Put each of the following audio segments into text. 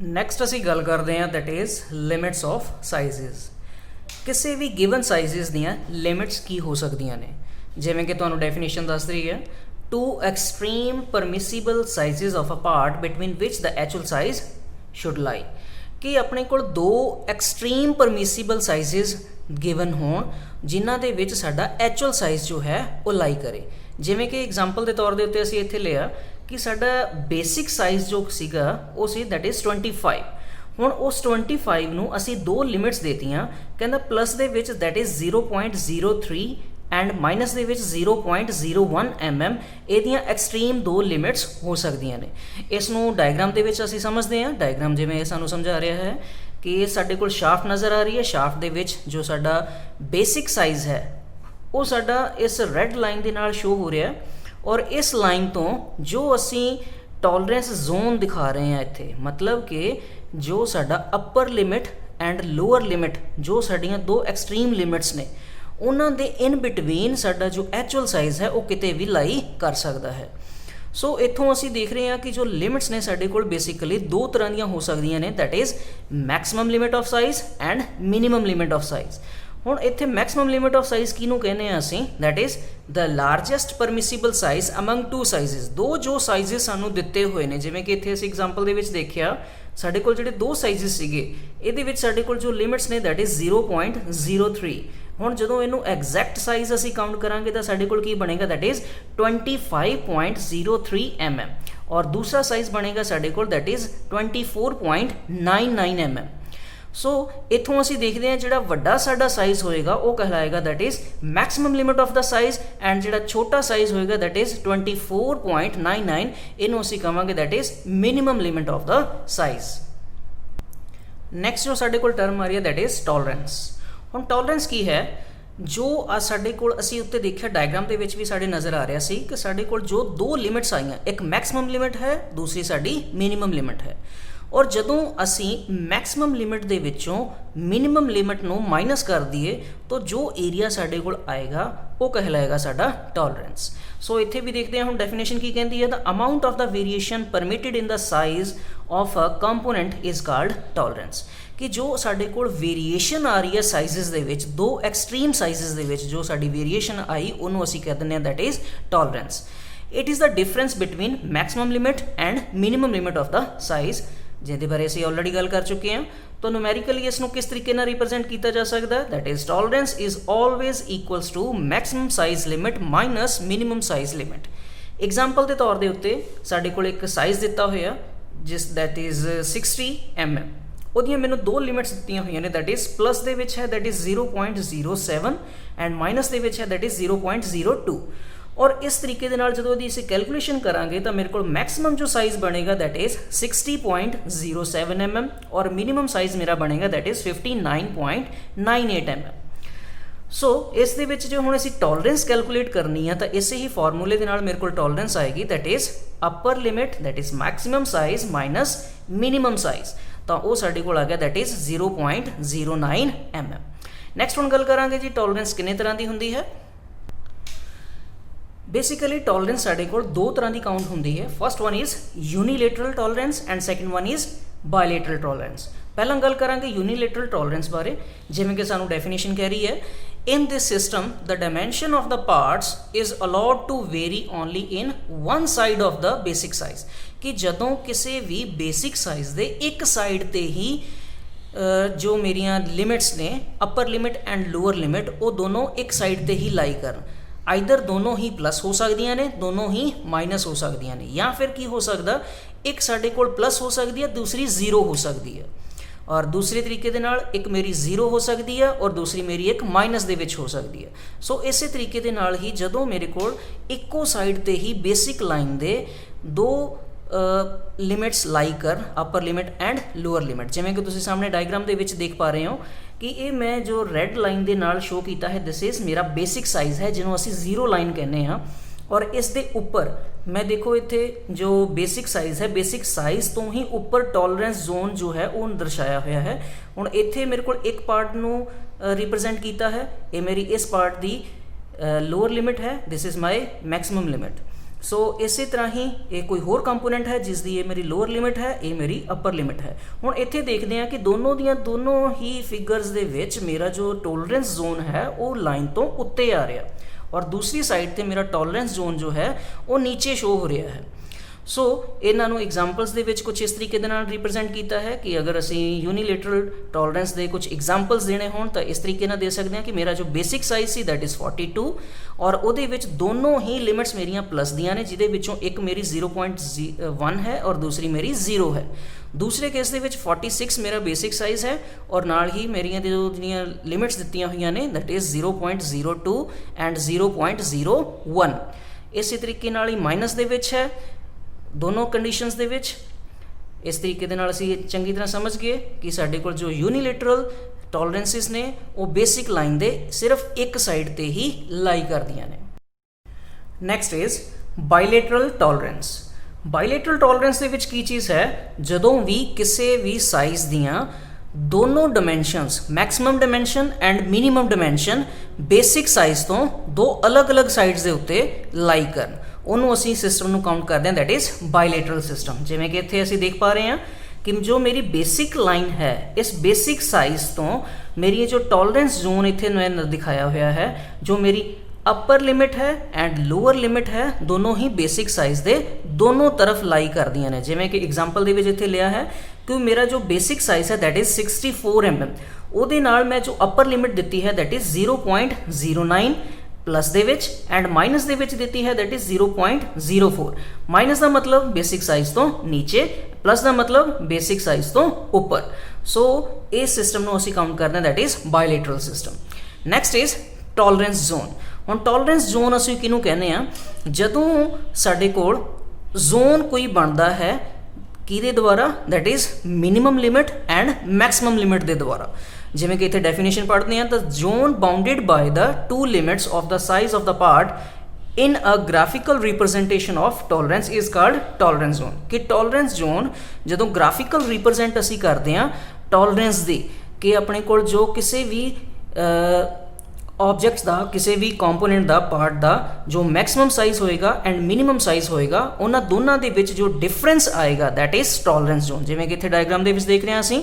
Next ਅਸੀਂ ਗੱਲ ਕਰਦੇ ਹਾਂ that is limits of sizes. ਕਿਸੇ ਵੀ ਗਿਵਨ ਸਾਈਜ਼ਸ ਦੀਆਂ ਲਿਮਿਟਸ ਕੀ ਹੋ ਸਕਦੀਆਂ ਨੇ, ਜਿਵੇਂ ਕਿ ਤੁਹਾਨੂੰ ਡੈਫੀਨੇਸ਼ਨ ਦੱਸ ਰਹੀ ਹੈ, two extreme permissible sizes of a part between which the actual size should lie. ਕਿ ਆਪਣੇ ਕੋਲ ਦੋ ਐਕਸਟ੍ਰੀਮ ਪਰਮਿਸੀਬਲ ਸਾਈਜ਼ਸ ਗਿਵਨ ਹੋਣ ਜਿਨ੍ਹਾਂ ਦੇ ਵਿੱਚ ਸਾਡਾ ਐਕਚੁਅਲ ਸਾਈਜ਼ ਜੋ ਹੈ ਉਹ ਲਾਈ ਕਰੇ। ਜਿਵੇਂ ਕਿ ਐਗਜ਼ਾਮਪਲ ਦੇ ਤੌਰ ਦੇ ਉੱਤੇ ਅਸੀਂ ਇੱਥੇ ਲਿਆ ਕਿ ਸਾਡਾ ਬੇਸਿਕ ਸਾਈਜ਼ ਜੋ ਸੀਗਾ ਉਹ ਸੀ ਦੈਟ ਇਜ਼ 25। ਹੁਣ ਉਸ 25 ਨੂੰ ਅਸੀਂ ਦੋ ਲਿਮਿਟਸ ਦੇਤੀਆਂ, ਕਹਿੰਦਾ ਪਲੱਸ ਦੇ ਵਿੱਚ ਦੈਟ ਇਜ਼ 0.03 ਐਂਡ ਮਾਈਨਸ ਦੇ ਵਿੱਚ 0.01 mm। ਇਹਦੀਆਂ ਐਕਸਟ੍ਰੀਮ ਦੋ ਲਿਮਿਟਸ ਹੋ ਸਕਦੀਆਂ ਨੇ। ਇਸ ਨੂੰ ਡਾਇਗਰਾਮ ਦੇ ਵਿੱਚ ਅਸੀਂ ਸਮਝਦੇ ਹਾਂ। ਡਾਇਗਰਾਮ ਜਿਵੇਂ ਇਹ ਸਾਨੂੰ ਸਮਝਾ ਰਿਹਾ ਹੈ ਕਿ ਸਾਡੇ ਕੋਲ ਸ਼ਾਫਟ ਨਜ਼ਰ ਆ ਰਹੀ ਹੈ। ਸ਼ਾਫਟ ਦੇ ਵਿੱਚ ਜੋ ਸਾਡਾ ਬੇਸਿਕ ਸਾਈਜ਼ ਹੈ ਉਹ ਸਾਡਾ ਇਸ ਰੈੱਡ ਲਾਈਨ ਦੇ ਨਾਲ ਸ਼ੋ ਹੋ ਰਿਹਾ, ਔਰ ਇਸ ਲਾਈਨ ਤੋਂ ਜੋ ਅਸੀਂ ਟੋਲਰੈਂਸ ਜ਼ੋਨ ਦਿਖਾ ਰਹੇ ਹਾਂ ਇੱਥੇ, ਮਤਲਬ ਕਿ ਜੋ ਸਾਡਾ upper limit and lower limit, ਜੋ ਸਾਡੀਆਂ ਦੋ ਐਕਸਟ੍ਰੀਮ ਲਿਮਿਟਸ ਨੇ, ਉਹਨਾਂ ਦੇ ਇਨ ਬਿਟਵੀਨ ਸਾਡਾ ਜੋ ਐਕਚੁਅਲ ਸਾਈਜ਼ ਹੈ ਉਹ ਕਿਤੇ ਵੀ ਲਾਈ ਕਰ ਸਕਦਾ ਹੈ। ਸੋ ਇੱਥੋਂ ਅਸੀਂ ਦੇਖ ਰਹੇ ਹਾਂ ਕਿ ਜੋ ਲਿਮਿਟਸ ਨੇ ਸਾਡੇ ਕੋਲ ਬੇਸਿਕਲੀ ਦੋ ਤਰ੍ਹਾਂ ਦੀਆਂ ਹੋ ਸਕਦੀਆਂ ਨੇ, that is maximum limit of size and minimum limit of size. ਹੁਣ ਇੱਥੇ ਮੈਕਸਿਮਮ ਲਿਮਿਟ ਆਫ ਸਾਈਜ਼ ਕਿਹਨੂੰ ਕਹਿੰਦੇ ਹਾਂ ਅਸੀਂ, that is the largest permissible size among two sizes. ਦੋ ਜੋ ਸਾਈਜ਼ਸ ਸਾਨੂੰ ਦਿੱਤੇ ਹੋਏ ਨੇ, ਜਿਵੇਂ ਕਿ ਇੱਥੇ ਅਸੀਂ ਐਗਜ਼ਾਮਪਲ ਦੇ ਵਿੱਚ ਦੇਖਿਆ ਸਾਡੇ ਕੋਲ ਜਿਹੜੇ ਦੋ ਸਾਈਜ਼ਸ ਸੀਗੇ, ਇਹਦੇ ਵਿੱਚ ਸਾਡੇ ਕੋਲ ਜੋ ਲਿਮਿਟਸ ਨੇ ਦੈਟ ਇਜ਼ 0.03। ਹੁਣ ਜਦੋਂ ਇਹਨੂੰ ਐਗਜ਼ੈਕਟ ਸਾਈਜ਼ ਅਸੀਂ ਕਾਊਂਟ ਕਰਾਂਗੇ ਤਾਂ ਸਾਡੇ ਕੋਲ ਕੀ ਬਣੇਗਾ, ਦੈਟ ਇਜ਼ 25.03 mm, ਔਰ ਦੂਸਰਾ ਸਾਈਜ਼ ਬਣੇਗਾ ਸਾਡੇ ਕੋਲ ਦੈਟ ਇਜ਼ 24.99 mm। ਸੋ ਇੱਥੋਂ ਅਸੀਂ ਦੇਖਦੇ ਹਾਂ ਜਿਹੜਾ ਵੱਡਾ ਸਾਡਾ ਸਾਈਜ਼ ਹੋਏਗਾ ਉਹ ਕਹਿਲਾਏਗਾ that is maximum limit of the size, and ਜਿਹੜਾ ਛੋਟਾ ਸਾਈਜ਼ ਹੋਏਗਾ ਦੈਟ ਇਜ਼ 24.99, ਇਹਨੂੰ ਅਸੀਂ ਕਹਾਂਗੇ that is minimum limit of the size. Next ਜੋ ਸਾਡੇ ਕੋਲ ਟਰਮ ਆ ਰਹੀ ਹੈ ਦੈਟ ਇਜ਼ ਟੋਲਰੈਂਸ। ਹੁਣ ਟੋਲਰੈਂਸ ਕੀ ਹੈ, ਜੋ ਸਾਡੇ ਕੋਲ ਅਸੀਂ ਉੱਤੇ ਦੇਖਿਆ ਡਾਇਗਰਾਮ ਦੇ ਵਿੱਚ ਵੀ ਸਾਡੇ ਨਜ਼ਰ ਆ ਰਿਹਾ ਸੀ ਕਿ ਸਾਡੇ ਕੋਲ ਜੋ ਦੋ ਲਿਮਿਟਸ ਆਈਆਂ, ਇੱਕ ਮੈਕਸਿਮਮ ਲਿਮਿਟ ਹੈ, ਦੂਸਰੀ ਸਾਡੀ ਮਿਨੀਮਮ ਲਿਮਿਟ ਹੈ, ਔਰ ਜਦੋਂ ਅਸੀਂ ਮੈਕਸਿਮਮ ਲਿਮਿਟ ਦੇ ਵਿੱਚੋਂ ਮਿਨੀਮਮ ਲਿਮਿਟ ਨੂੰ ਮਾਈਨਸ ਕਰ ਦਈਏ ਤਾਂ ਜੋ ਏਰੀਆ ਸਾਡੇ ਕੋਲ ਆਏਗਾ ਉਹ ਕਹਿਲਾਏਗਾ ਸਾਡਾ ਟੋਲਰੈਂਸ। ਸੋ ਇੱਥੇ ਵੀ ਦੇਖਦੇ ਹਾਂ ਹੁਣ ਡੈਫੀਨੇਸ਼ਨ ਕੀ ਕਹਿੰਦੀ ਹੈ, the amount of the variation permitted in the size of a component is called tolerance. ਕਿ ਜੋ ਸਾਡੇ ਕੋਲ ਵੇਰੀਏਸ਼ਨ ਆ ਰਹੀ ਹੈ ਸਾਈਜ਼ਸ ਦੇ ਵਿੱਚ, ਦੋ ਐਕਸਟ੍ਰੀਮ ਸਾਈਜ਼ਸ ਦੇ ਵਿੱਚ ਜੋ ਸਾਡੀ ਵੇਰੀਏਸ਼ਨ ਆਈ ਉਹਨੂੰ ਅਸੀਂ ਕਹਿ ਦਿੰਦੇ ਹਾਂ that is tolerance. It is the difference between maximum limit and minimum limit of the size, ਜਿਹਦੇ ਬਾਰੇ ਅਸੀਂ ਆਲਰੇਡੀ ਗੱਲ ਕਰ ਚੁੱਕੇ ਹਾਂ। ਤਾਂ ਨੂਮੈਰੀਕਲੀ ਇਸ ਨੂੰ ਕਿਸ ਤਰੀਕੇ ਨਾਲ ਰਿਪਰੈਜ਼ੈਂਟ ਕੀਤਾ ਜਾ ਸਕਦਾ, that is tolerance is always equals to maximum size limit minus minimum size limit. Example ਦੇ ਤੌਰ ਦੇ ਉੱਤੇ ਸਾਡੇ ਕੋਲ ਇੱਕ ਸਾਈਜ਼ ਦਿੱਤਾ ਹੋਇਆ ਜਿਸ ਦੈਟ ਇਜ਼ 60 mm, ਉਹਦੀਆਂ ਮੈਨੂੰ ਦੋ ਲਿਮਿਟਸ ਦਿੱਤੀਆਂ ਹੋਈਆਂ ਨੇ, ਦੈਟ ਇਜ਼ ਪਲੱਸ ਦੇ ਵਿੱਚ ਹੈ ਦੈਟ ਇਜ਼ 0.07 ਐਂਡ ਮਾਈਨਸ ਦੇ ਵਿੱਚ ਹੈ ਦੈਟ ਇਜ਼ 0.02। ਔਰ ਇਸ ਤਰੀਕੇ ਦੇ ਨਾਲ ਜਦੋਂ ਇਹਦੀ ਅਸੀਂ ਕੈਲਕੂਲੇਸ਼ਨ ਕਰਾਂਗੇ ਤਾਂ ਮੇਰੇ ਕੋਲ ਮੈਕਸਿਮਮ ਜੋ ਸਾਈਜ਼ ਬਣੇਗਾ ਦੈਟ ਇਜ਼ 60.07 mm, ਔਰ ਮਿਨੀਮਮ ਸਾਈਜ਼ ਮੇਰਾ ਬਣੇਗਾ ਦੈਟ ਇਜ਼ 59.98 mm। ਸੋ ਇਸ ਦੇ ਵਿੱਚ ਜੋ ਹੁਣ ਅਸੀਂ ਟੋਲਰੈਂਸ ਕੈਲਕੂਲੇਟ ਕਰਨੀ ਆ ਤਾਂ ਇਸੇ ਹੀ ਫਾਰਮੂਲੇ ਦੇ ਨਾਲ ਮੇਰੇ ਕੋਲ ਟੋਲਰੈਂਸ ਆਏਗੀ that is upper limit that is maximum size minus minimum size, ਤਾਂ ਉਹ ਸਾਡੇ ਕੋਲ ਆ ਗਿਆ ਦੈਟ ਇਜ਼ 0.09 mm। ਨੈਕਸਟ ਹੁਣ ਗੱਲ ਕਰਾਂਗੇ ਜੀ ਟੋਲਰੈਂਸ ਕਿੰਨੇ ਤਰ੍ਹਾਂ ਦੀ ਹੁੰਦੀ ਹੈ। ਬੇਸਿਕਲੀ ਟੋਲਰੈਂਸ ਸਾਡੇ ਕੋਲ ਦੋ ਤਰ੍ਹਾਂ ਦੀ ਕਾਊਂਟ ਹੁੰਦੀ ਹੈ। First one is unilateral tolerance and second one is bilateral tolerance. ਪਹਿਲਾਂ ਗੱਲ ਕਰਾਂਗੇ ਯੂਨੀਲੇਟਰਲ ਟੋਲਰੈਂਸ ਬਾਰੇ। ਜਿਵੇਂ ਕਿ ਸਾਨੂੰ ਡੈਫੀਨੇਸ਼ਨ ਕਹਿ ਰਹੀ ਹੈ, in this system the dimension of the parts is allowed to vary only in one side of the basic size। ਕਿ ਜਦੋਂ ਕਿਸੇ ਵੀ ਬੇਸਿਕ ਸਾਈਜ਼ ਦੇ ਇੱਕ ਸਾਈਡ ਤੇ ਹੀ ਜੋ ਮੇਰੀਆਂ ਲਿਮਿਟਸ ਨੇ ਅਪਰ ਲਿਮਿਟ ਐਂਡ ਲੋਅਰ ਲਿਮਿਟ ਉਹ ਦੋਨੋਂ ਇੱਕ ਸਾਈਡ ਤੇ ਹੀ ਲਾਈ ਕਰਨ, ਆਈਦਰ ਦੋਨੋਂ ਹੀ ਪਲੱਸ ਹੋ ਸਕਦੀਆਂ ਨੇ, ਦੋਨੋਂ ਹੀ ਮਾਈਨਸ ਹੋ ਸਕਦੀਆਂ ਨੇ, ਜਾਂ ਫਿਰ ਕੀ ਹੋ ਸਕਦਾ ਇੱਕ ਸਾਡੇ ਕੋਲ ਪਲੱਸ ਹੋ ਸਕਦੀ ਹੈ, ਦੂਸਰੀ ਜ਼ੀਰੋ ਹੋ ਸਕਦੀ ਹੈ, ਔਰ ਦੂਸਰੇ ਤਰੀਕੇ ਦੇ ਨਾਲ ਇੱਕ ਮੇਰੀ ਜ਼ੀਰੋ ਹੋ ਸਕਦੀ ਹੈ ਔਰ ਦੂਸਰੀ ਮੇਰੀ ਇੱਕ ਮਾਈਨਸ ਦੇ ਵਿੱਚ ਹੋ ਸਕਦੀ ਹੈ। ਸੋ ਇਸੇ ਤਰੀਕੇ ਦੇ ਨਾਲ ਹੀ ਜਦੋਂ ਮੇਰੇ ਕੋਲ ਇੱਕੋ ਸਾਈਡ ਤੇ ਹੀ ਬੇਸਿਕ ਲਾਈਨ ਦੇ ਦੋ ਲਿਮਿਟਸ ਲਾਈ ਕਰ, ਅਪਰ ਲਿਮਿਟ ਐਂਡ ਲੋਅਰ ਲਿਮਿਟ, ਜਿਵੇਂ ਕਿ ਤੁਸੀਂ ਸਾਹਮਣੇ ਡਾਇਗਰਾਮ ਦੇ ਵਿੱਚ ਦੇਖ ਪਾ ਰਹੇ ਹੋ ਕਿ ਇਹ ਮੈਂ ਜੋ ਰੈੱਡ ਲਾਈਨ ਦੇ ਨਾਲ ਸ਼ੋ ਕੀਤਾ ਹੈ ਦਿਸ ਇਜ਼ ਮੇਰਾ ਬੇਸਿਕ ਸਾਈਜ਼ ਹੈ ਜਿਹਨੂੰ ਅਸੀਂ ਜ਼ੀਰੋ ਲਾਈਨ ਕਹਿੰਦੇ ਹਾਂ, ਔਰ ਇਸ ਦੇ ਉੱਪਰ ਮੈਂ ਦੇਖੋ ਇੱਥੇ ਜੋ ਬੇਸਿਕ ਸਾਈਜ਼ ਹੈ, ਬੇਸਿਕ ਸਾਈਜ਼ ਤੋਂ ਹੀ ਉੱਪਰ ਟੋਲਰੈਂਸ ਜ਼ੋਨ ਜੋ ਹੈ ਉਹ ਦਰਸਾਇਆ ਹੋਇਆ ਹੈ। ਹੁਣ ਇੱਥੇ ਮੇਰੇ ਕੋਲ ਇੱਕ ਪਾਰਟ ਨੂੰ ਰਿਪਰੈਜ਼ੈਂਟ ਕੀਤਾ ਹੈ, ਇਹ ਮੇਰੀ ਇਸ ਪਾਰਟ ਦੀ ਲੋਅਰ ਲਿਮਿਟ ਹੈ, this is my maximum limit. So ਇਸੇ ਤਰ੍ਹਾਂ ਹੀ ਇਹ ਕੋਈ ਹੋਰ ਕੰਪੋਨੈਂਟ ਹੈ ਜਿਸ ਦੀ ਇਹ ਮੇਰੀ ਲੋਅਰ ਲਿਮਿਟ ਹੈ, ਇਹ ਮੇਰੀ ਅਪਰ ਲਿਮਿਟ ਹੈ। ਹੁਣ ਇੱਥੇ ਦੇਖਦੇ ਹਾਂ ਕਿ ਦੋਨੋਂ ਹੀ ਫਿਗਰਸ ਦੇ ਵਿੱਚ ਮੇਰਾ ਜੋ ਟੋਲਰੈਂਸ ਜ਼ੋਨ ਹੈ ਉਹ ਲਾਈਨ ਤੋਂ ਉੱਤੇ ਆ ਰਿਹਾ ਔਰ ਦੂਸਰੀ ਸਾਈਡ ਤੇ ਮੇਰਾ ਟੋਲਰੈਂਸ ਜ਼ੋਨ ਜੋ ਹੈ ਉਹ ਨੀਚੇ ਸ਼ੋ ਹੋ ਰਿਹਾ ਹੈ। ਸੋ ਇਹਨਾਂ ਨੂੰ ਐਗਜ਼ਾਮਪਲਸ ਦੇ ਵਿੱਚ ਕੁਝ ਇਸ ਤਰੀਕੇ ਦੇ ਨਾਲ ਰਿਪਰੈਜ਼ੈਂਟ ਕੀਤਾ ਹੈ ਕਿ ਅਗਰ ਅਸੀਂ ਯੂਨੀਲੇਟਰਲ ਟੋਲਰੈਂਸ ਦੇ ਕੁਝ ਐਗਜ਼ਾਮਪਲਸ ਦੇਣੇ ਹੋਣ ਤਾਂ ਇਸ ਤਰੀਕੇ ਨਾਲ ਦੇ ਸਕਦੇ ਹਾਂ ਕਿ ਮੇਰਾ ਜੋ basic size C that is 42 ਔਰ ਉਹਦੇ ਵਿੱਚ ਦੋਨੋਂ ਹੀ ਲਿਮਿਟਸ ਮੇਰੀਆਂ ਪਲੱਸ ਦੀਆਂ ਨੇ, ਜਿਹਦੇ ਵਿੱਚੋਂ ਇੱਕ ਮੇਰੀ 0.1 ਹੈ ਔਰ ਦੂਸਰੀ ਮੇਰੀ 0 ਹੈ। ਦੂਸਰੇ ਕੇਸ ਦੇ ਵਿੱਚ 46 ਮੇਰਾ ਬੇਸਿਕ ਸਾਈਜ਼ ਹੈ ਔਰ ਨਾਲ ਹੀ ਮੇਰੀਆਂ ਜੋ ਜਿਹੜੀਆਂ ਲਿਮਿਟਸ ਦਿੱਤੀਆਂ ਹੋਈਆਂ ਨੇ ਦੈਟ ਇਜ਼ 0.02 ਐਂਡ 0.01। ਇਸੇ ਤਰੀਕੇ ਨਾਲ ਹੀ ਮਾਈਨਸ ਦੇ ਵਿੱਚ ਹੈ ਦੋਨੋਂ ਕੰਡੀਸ਼ਨਸ ਦੇ ਵਿੱਚ। ਇਸ ਤਰੀਕੇ ਦੇ ਨਾਲ ਅਸੀਂ ਚੰਗੀ ਤਰ੍ਹਾਂ ਸਮਝ ਗਏ ਕਿ ਸਾਡੇ ਕੋਲ ਜੋ ਯੂਨੀਲੇਟਰਲ ਟੋਲਰੈਂਸਿਸ ਨੇ ਉਹ ਬੇਸਿਕ ਲਾਈਨ ਦੇ ਸਿਰਫ ਇੱਕ ਸਾਈਡ ਤੇ ਹੀ ਲਾਈ ਕਰਦੀਆਂ ਨੇ। Next is bilateral tolerance. Bilateral tolerance ਦੇ ਵਿੱਚ ਕੀ ਚੀਜ਼ ਹੈ, ਜਦੋਂ ਵੀ ਕਿਸੇ ਵੀ ਸਾਈਜ਼ ਦੀਆਂ ਦੋਨੋਂ dimensions maximum dimension and minimum dimension basic size ਤੋਂ ਦੋ ਅਲੱਗ-ਅਲੱਗ ਸਾਈਡਸ ਦੇ ਉੱਤੇ ਲਾਈ ਕਰਨ, ਉਹਨੂੰ ਅਸੀਂ ਸਿਸਟਮ ਨੂੰ ਕਾਊਂਟ ਕਰਦੇ ਹਾਂ ਦੈਟ ਇਜ਼ ਬਾਇਲੇਟਰਲ ਸਿਸਟਮ। ਜਿਵੇਂ ਕਿ ਇੱਥੇ ਅਸੀਂ ਦੇਖ ਪਾ ਰਹੇ ਹਾਂ ਕਿ ਜੋ ਮੇਰੀ ਬੇਸਿਕ ਲਾਈਨ ਹੈ ਇਸ ਬੇਸਿਕ ਸਾਈਜ਼ ਤੋਂ ਮੇਰੀ ਜੋ ਟੋਲਰੈਂਸ ਜ਼ੋਨ ਇੱਥੇ ਮੈਂ ਦਿਖਾਇਆ ਹੋਇਆ ਹੈ, ਜੋ ਮੇਰੀ ਅਪਰ ਲਿਮਿਟ ਹੈ ਐਂਡ ਲੋਅਰ ਲਿਮਿਟ ਹੈ, ਦੋਨੋਂ ਹੀ ਬੇਸਿਕ ਸਾਈਜ਼ ਦੇ ਦੋਨੋਂ ਤਰਫ ਲਾਈ ਕਰਦੀਆਂ ਨੇ। ਜਿਵੇਂ ਕਿ ਐਗਜ਼ਾਮਪਲ ਦੇ ਵਿੱਚ ਇੱਥੇ ਲਿਆ ਹੈ ਕਿ ਮੇਰਾ ਜੋ ਬੇਸਿਕ ਸਾਈਜ਼ ਹੈ ਦੈਟ ਇਜ਼ 64 mm, ਉਹਦੇ ਨਾਲ ਮੈਂ ਜੋ ਅਪਰ ਲਿਮਿਟ ਦਿੱਤੀ ਹੈ ਦੈਟ ਇਜ਼ 0.09 ਪਲੱਸ ਦੇ ਵਿੱਚ ਐਂਡ ਮਾਈਨਸ ਦੇ ਵਿੱਚ ਦਿੱਤੀ ਹੈ ਦੈਟ ਇਜ਼ 0.04। ਮਾਈਨਸ ਦਾ ਮਤਲਬ ਬੇਸਿਕ ਸਾਈਜ਼ ਤੋਂ ਨੀਚੇ, ਪਲੱਸ ਦਾ ਮਤਲਬ ਬੇਸਿਕ ਸਾਈਜ਼ ਤੋਂ ਉੱਪਰ। ਸੋ ਇਸ ਸਿਸਟਮ ਨੂੰ ਅਸੀਂ ਕਾਊਂਟ ਕਰਦੇ ਹਾਂ that is bilateral system. Next is tolerance zone. ਹੁਣ ਟੋਲਰੈਂਸ ਜ਼ੋਨ ਅਸੀਂ ਕਿਹਨੂੰ ਕਹਿੰਦੇ ਆ, ਜਦੋਂ ਸਾਡੇ ਕੋਲ ਜ਼ੋਨ ਕੋਈ ਬਣਦਾ ਹੈ ਕਿਹਦੇ ਦੁਆਰਾ, that is minimum limit and maximum limit ਦੇ ਦੁਆਰਾ। ਜਿਵੇਂ ਕਿ ਇੱਥੇ ਡੈਫੀਨੇਸ਼ਨ ਪੜ੍ਹਦੇ ਹਾਂ ਤਾਂ zone bounded by the two limits of the size of the part in a graphical representation of tolerance is called tolerance zone। कि tolerance zone ਜਦੋਂ graphical represent ਅਸੀਂ ਕਰਦੇ ਹਾਂ tolerance ਦੀ ਕਿ ਆਪਣੇ ਕੋਲ ਜੋ ਕਿਸੇ ਵੀ ऑब्जेक्ट्स ਦਾ ਕਿਸੇ ਵੀ ਕੰਪੋਨੈਂਟ ਦਾ ਪਾਰਟ ਦਾ ਜੋ ਮੈਕਸਿਮਮ ਸਾਈਜ਼ ਹੋਏਗਾ ਐਂਡ ਮਿਨੀਮਮ ਸਾਈਜ਼ ਹੋਏਗਾ ਉਹਨਾਂ ਦੋਨਾਂ ਦੇ ਵਿੱਚ ਜੋ ਡਿਫਰੈਂਸ ਆਏਗਾ ਦੈਟ ਇਜ਼ ਟੋਲਰੈਂਸ ਜ਼ੋਨ। ਜਿਵੇਂ ਕਿ ਇੱਥੇ ਡਾਇਗਰਾਮ ਦੇ ਵਿੱਚ ਦੇਖ ਰਹੇ ਹਾਂ ਅਸੀਂ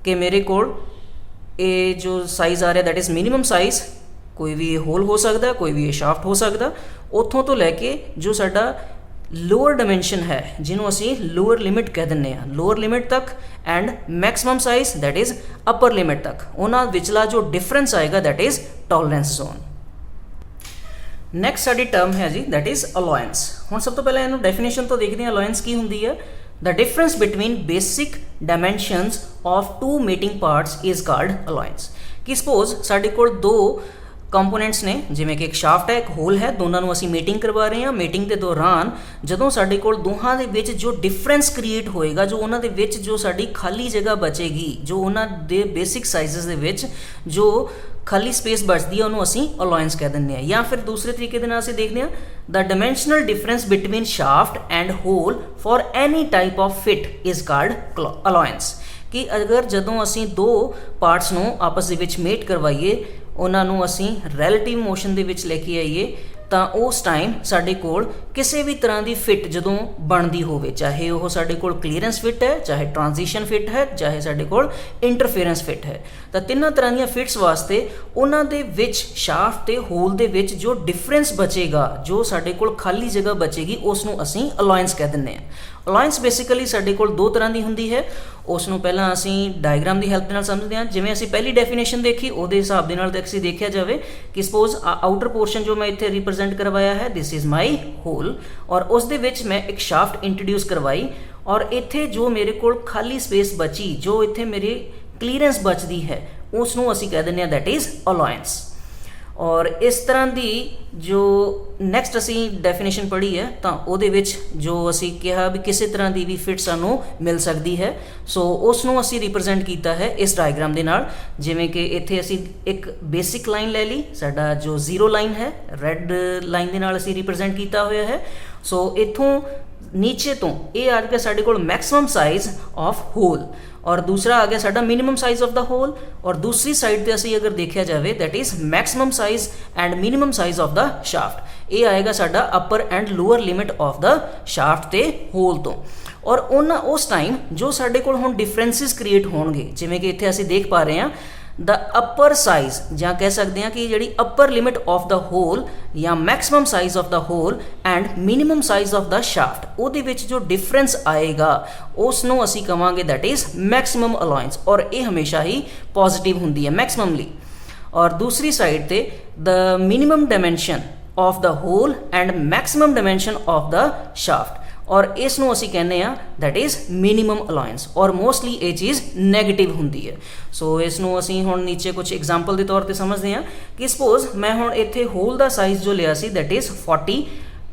ਕਿ ਮੇਰੇ ਕੋਲ ਇਹ ਜੋ ਸਾਈਜ਼ ਆ ਰਿਹਾ ਦੈਟ ਇਜ਼ ਮਿਨੀਮਮ ਸਾਈਜ਼, ਕੋਈ ਵੀ ਹੋਲ ਹੋ ਸਕਦਾ, ਕੋਈ ਵੀ ਸ਼ਾਫਟ ਹੋ ਸਕਦਾ, ਉੱਥੋਂ ਤੋਂ ਲੈ ਕੇ ਜੋ ਸਾਡਾ ਲੋਅਰ ਡਾਇਮੈਂਸ਼ਨ ਹੈ ਜਿਹਨੂੰ ਅਸੀਂ ਲੋਅਰ ਲਿਮਿਟ ਕਹਿ ਦਿੰਦੇ ਹਾਂ, ਲੋਅਰ ਲਿਮਿਟ ਤੱਕ and maximum size that is upper limit ਤੱਕ, ਉਹਨਾਂ ਵਿਚਲਾ ਜੋ ਡਿਫਰੈਂਸ ਆਏਗਾ that is tolerance zone. Next ਸਾਡੀ ਟਰਮ ਹੈ ਜੀ ਦੈਟ ਇਜ਼ ਅਲਾਇੰਸ। ਹੁਣ ਸਭ ਤੋਂ ਪਹਿਲਾਂ ਇਹਨੂੰ ਡੈਫੀਨੇਸ਼ਨ ਤੋਂ ਦੇਖਦੇ ਹਾਂ ਅਲਾਇੰਸ ਕੀ ਹੁੰਦੀ ਹੈ। The difference between basic dimensions of two mating parts is called alloyance। कि suppose ਸਾਡੇ ਕੋਲ ਦੋ ਕੰਪੋਨੈਂਟਸ ਨੇ, ਜਿਵੇਂ ਕਿ ਇੱਕ ਸ਼ਾਫਟ ਹੈ ਇੱਕ ਹੋਲ ਹੈ, ਦੋਨਾਂ ਨੂੰ ਅਸੀਂ ਮੇਟਿੰਗ ਕਰਵਾ ਰਹੇ ਹਾਂ। ਮੇਟਿੰਗ ਦੇ ਦੌਰਾਨ ਜਦੋਂ ਸਾਡੇ ਕੋਲ ਦੋਹਾਂ ਦੇ ਵਿੱਚ ਜੋ ਡਿਫਰੈਂਸ ਕ੍ਰੀਏਟ ਹੋਏਗਾ, ਜੋ ਉਹਨਾਂ ਦੇ ਵਿੱਚ ਜੋ ਸਾਡੀ ਖਾਲੀ ਜਗ੍ਹਾ ਬਚੇਗੀ, ਜੋ ਉਹਨਾਂ ਦੇ ਬੇਸਿਕ ਸਾਈਜ਼ਸ ਦੇ ਵਿੱਚ ਜੋ ਖਾਲੀ ਸਪੇਸ ਬਚਦੀ ਹੈ ਉਹਨੂੰ ਅਸੀਂ ਅਲਾਇੰਸ ਕਹਿ ਦਿੰਦੇ ਹਾਂ। ਜਾਂ ਫਿਰ ਦੂਸਰੇ ਤਰੀਕੇ ਦੇ ਨਾਲ ਅਸੀਂ ਦੇਖਦੇ ਹਾਂ the dimensional difference between shaft and hole for any type of fit is called allowance. ਕਿ ਅਗਰ ਜਦੋਂ ਅਸੀਂ ਦੋ ਪਾਰਟਸ ਨੂੰ ਆਪਸ ਦੇ ਵਿੱਚ ਮੇਟ ਕਰਵਾਈਏ, ਉਹਨਾਂ ਨੂੰ ਅਸੀਂ ਰੈਲੇਟਿਵ ਮੋਸ਼ਨ ਦੇ ਵਿੱਚ ਲੈ ਕੇ ਆਈਏ, ਤਾਂ ਉਸ ਟਾਈਮ ਸਾਡੇ ਕੋਲ ਕਿਸੇ ਵੀ ਤਰ੍ਹਾਂ ਦੀ ਫਿਟ ਜਦੋਂ ਬਣਦੀ ਹੋਵੇ, ਚਾਹੇ ਉਹ ਸਾਡੇ ਕੋਲ ਕਲੀਅਰੈਂਸ ਫਿਟ ਹੈ, ਚਾਹੇ ਟ੍ਰਾਂਜੀਸ਼ਨ ਫਿਟ ਹੈ, ਚਾਹੇ ਸਾਡੇ ਕੋਲ ਇੰਟਰਫੇਰੈਂਸ ਫਿਟ ਹੈ, ਤਾਂ ਤਿੰਨਾਂ ਤਰ੍ਹਾਂ ਦੀਆਂ ਫਿਟਸ ਵਾਸਤੇ ਉਹਨਾਂ ਦੇ ਵਿੱਚ ਸ਼ਾਫਟ ਤੇ ਹੋਲ ਦੇ ਵਿੱਚ ਜੋ ਡਿਫਰੈਂਸ ਬਚੇਗਾ, ਜੋ ਸਾਡੇ ਕੋਲ ਖਾਲੀ ਜਗ੍ਹਾ ਬਚੇਗੀ, ਉਸ ਨੂੰ ਅਸੀਂ ਅਲਾਇੰਸ ਕਹਿ ਦਿੰਦੇ ਹਾਂ। ਅਲਾਇੰਸ ਬੇਸਿਕਲੀ ਸਾਡੇ ਕੋਲ ਦੋ ਤਰ੍ਹਾਂ ਦੀ ਹੁੰਦੀ ਹੈ। ਉਸ ਨੂੰ ਪਹਿਲਾਂ ਅਸੀਂ ਡਾਇਗਰਾਮ ਦੀ ਹੈਲਪ ਦੇ ਨਾਲ ਸਮਝਦੇ ਹਾਂ। ਜਿਵੇਂ ਅਸੀਂ ਪਹਿਲੀ ਡੈਫੀਨੇਸ਼ਨ ਦੇਖੀ ਉਹਦੇ ਹਿਸਾਬ ਦੇ ਨਾਲ ਅਸੀਂ ਦੇਖਿਆ ਜਾਵੇ ਕਿ ਸਪੋਜ਼ ਆਊਟਰ ਪੋਰਸ਼ਨ ਜੋ ਮੈਂ ਇੱਥੇ ਰਿਪਰੈਜ਼ੈਂਟ ਕਰਵਾਇਆ ਹੈ ਦਿਸ ਇਜ਼ ਮਾਈ ਹੋਲ, ਔਰ ਉਸ ਦੇ ਵਿੱਚ ਮੈਂ ਇੱਕ ਸ਼ਾਫਟ ਇੰਟਰੋਡਿਊਸ ਕਰਵਾਈ, ਔਰ ਇੱਥੇ ਜੋ ਮੇਰੇ ਕੋਲ ਖਾਲੀ ਸਪੇਸ ਬਚੀ, ਜੋ ਇੱਥੇ ਮੇਰੇ ਕਲੀਅਰੈਂਸ ਬਚਦੀ ਹੈ, ਉਸ ਨੂੰ ਅਸੀਂ ਕਹਿ ਦਿੰਦੇ ਹਾਂ ਦੈਟ ਇਜ਼ ਅਲਾਇੰਸ। ਔਰ ਇਸ ਤਰ੍ਹਾਂ ਦੀ ਜੋ ਨੈਕਸਟ ਅਸੀਂ ਡੈਫੀਨੇਸ਼ਨ ਪੜ੍ਹੀ ਹੈ ਤਾਂ ਉਹਦੇ ਵਿੱਚ ਜੋ ਅਸੀਂ ਕਿਹਾ ਵੀ ਕਿਸੇ ਤਰ੍ਹਾਂ ਦੀ ਵੀ ਫਿਟ ਸਾਨੂੰ ਮਿਲ ਸਕਦੀ ਹੈ, ਸੋ ਉਸ ਨੂੰ ਅਸੀਂ ਰਿਪਰੈਜ਼ੈਂਟ ਕੀਤਾ ਹੈ ਇਸ ਡਾਇਗਰਾਮ ਦੇ ਨਾਲ। ਜਿਵੇਂ ਕਿ ਇੱਥੇ ਅਸੀਂ ਇੱਕ ਬੇਸਿਕ ਲਾਈਨ ਲੈ ਲਈ, ਸਾਡਾ ਜੋ ਜ਼ੀਰੋ ਲਾਈਨ ਹੈ ਰੈੱਡ ਲਾਈਨ ਦੇ ਨਾਲ ਅਸੀਂ ਰਿਪਰੈਜ਼ੈਂਟ ਕੀਤਾ ਹੋਇਆ ਹੈ। ਸੋ ਇੱਥੋਂ ਨੀਚੇ ਤੋਂ ਇਹ ਆ ਗਿਆ ਸਾਡੇ ਕੋਲ ਮੈਕਸਿਮਮ ਸਾਈਜ਼ ਆਫ ਹੋਲ, ਔਰ ਦੂਸਰਾ ਆ ਗਿਆ ਸਾਡਾ minimum size of the hole, ਔਰ ਦੂਸਰੀ ਸਾਈਡ ਤੇ ਅਸੀਂ ਅਗਰ ਦੇਖਿਆ ਜਾਵੇ that is maximum size and minimum size of the shaft. ਇਹ ਆਏਗਾ ਸਾਡਾ upper and lower limit of the shaft ਤੇ ਹੋਲ ਤੋਂ। ਔਰ ਉਸ ਟਾਈਮ ਜੋ ਸਾਡੇ ਕੋਲ ਹੁਣ ਡਿਫਰੈਂਸਿਸ ਕ੍ਰੀਏਟ ਹੋਣਗੇ, ਜਿਵੇਂ ਕਿ ਇੱਥੇ ਅਸੀਂ ਦੇਖ ਪਾ ਰਹੇ ਹਾਂ ਦ ਅਪਰ ਸਾਈਜ਼, ਜਾਂ ਕਹਿ ਸਕਦੇ ਹਾਂ ਕਿ ਜਿਹੜੀ upper limit of the hole ਜਾਂ maximum size of the hole and minimum size of the shaft, ਉਹਦੇ ਵਿੱਚ ਜੋ ਡਿਫਰੈਂਸ ਆਏਗਾ ਉਸ ਨੂੰ ਅਸੀਂ ਕਵਾਂਗੇ ਦੈਟ ਇਜ਼ ਮੈਕਸਿਮਮ ਅਲਾਇੰਸ, ਔਰ ਇਹ ਹਮੇਸ਼ਾ ਹੀ ਪੋਜ਼ਿਟਿਵ ਹੁੰਦੀ ਹੈ ਮੈਕਸਿਮਮਲੀ। ਔਰ ਦੂਸਰੀ ਸਾਈਡ ਤੇ the minimum dimension of the hole and maximum dimension of the shaft, ਔਰ ਇਸ ਨੂੰ ਅਸੀਂ ਕਹਿੰਦੇ ਆ ਦੈਟ ਇਜ਼ ਮਿਨੀਮਮ ਅਲਾਇੰਸ, ਔਰ ਮੋਸਟਲੀ ਇਹ ਚੀਜ਼ ਨੈਗੇਟਿਵ ਹੁੰਦੀ ਹੈ। ਸੋ ਇਸ ਨੂੰ ਅਸੀਂ ਹੁਣ ਨੀਚੇ ਕੁਝ ਐਗਜ਼ਾਮਪਲ ਦੇ ਤੌਰ ਤੇ ਸਮਝਦੇ ਹਾਂ ਕਿ ਸਪੋਜ਼ ਮੈਂ ਹੁਣ ਇੱਥੇ ਹੋਲ ਦਾ ਸਾਈਜ਼ ਜੋ ਲਿਆ ਸੀ ਦੈਟ ਇਜ਼ 40,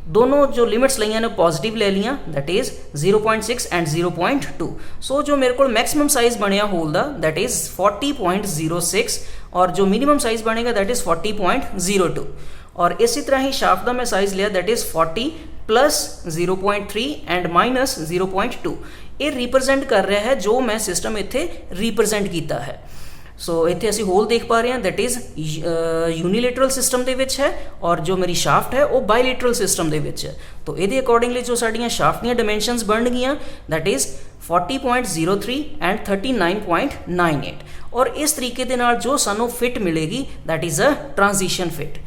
ਦੋਨੋਂ ਜੋ ਲਿਮਿਟਸ ਲਈਆਂ ਨੇ ਪੋਜ਼ਿਟਿਵ ਲੈ ਲਈਆਂ ਦੈਟ ਇਜ਼ 0.6 ਐਂਡ 0.2। ਸੋ ਜੋ ਮੇਰੇ ਕੋਲ ਮੈਕਸਿਮਮ ਸਾਈਜ਼ ਬਣਿਆ ਹੋਲ ਦਾ ਦੈਟ ਇਜ਼ 40.06, ਔਰ ਜੋ ਮਿਨੀਮਮ ਸਾਈਜ਼ ਬਣੇਗਾ ਦੈਟ ਇਜ਼ 40.02। ਔਰ ਇਸੇ ਤਰ੍ਹਾਂ ਹੀ ਸ਼ਾਫਟ ਦਾ ਮੈਂ ਸਾਈਜ਼ ਲਿਆ that is 40 plus 0.3 and minus 0.2। ये रिप्रजेंट कर रहा है जो मैं सिस्टम इत्थे रिप्रजेंट किया है। सो इत्थे असी होल देख पा रहे हैं दैट इज़ यूनीलेटरल सिस्टम दे विच है, और जो मेरी शाफ्ट है वो बायलेटरल सिस्टम दे विच है। तो ये अकॉर्डिंगली जो साड़ियाँ शाफ्ट दी डायमेंशनस बन गई दैट इज़ 40.03 एंड 39.98, और इस तरीके दे नाल जो सानू फिट मिलेगी that is a transition fit.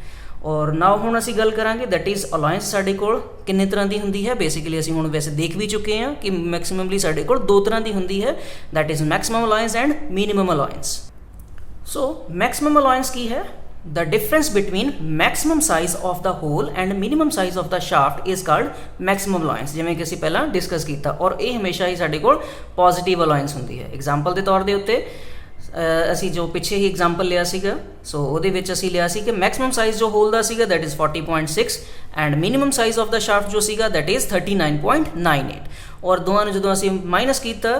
और नाउ हुण असी गल करांगे दैट इज़ अलायंस साडे कोल किन्ने तरह की हुंदी है। बेसिकली असी हुण वैसे देख भी चुके हैं कि मैक्सिममली साडे कोल दो तरह की हुंदी है that is maximum allowance and minimum allowance. So maximum allowance की है the difference between maximum size of the hole and minimum size of the shaft is called maximum allowance, जिवें कि असी पहला डिस्कस किया, और ये हमेशा ही साडे कोल पॉजिटिव अलायंस हुंदी है। एग्जाम्पल के तौर के उत्ते असी जो पिछे ही एग्जाम्पल लिया सीगा, सो उहदे विच असी लिया सी कि मैक्सिमम साइज जो होल दा सीगा that is 40.6 and minimum size of the shaft जो सीगा दैट इज़ 39.98, और दोवां नूं जदों असी माइनस कीता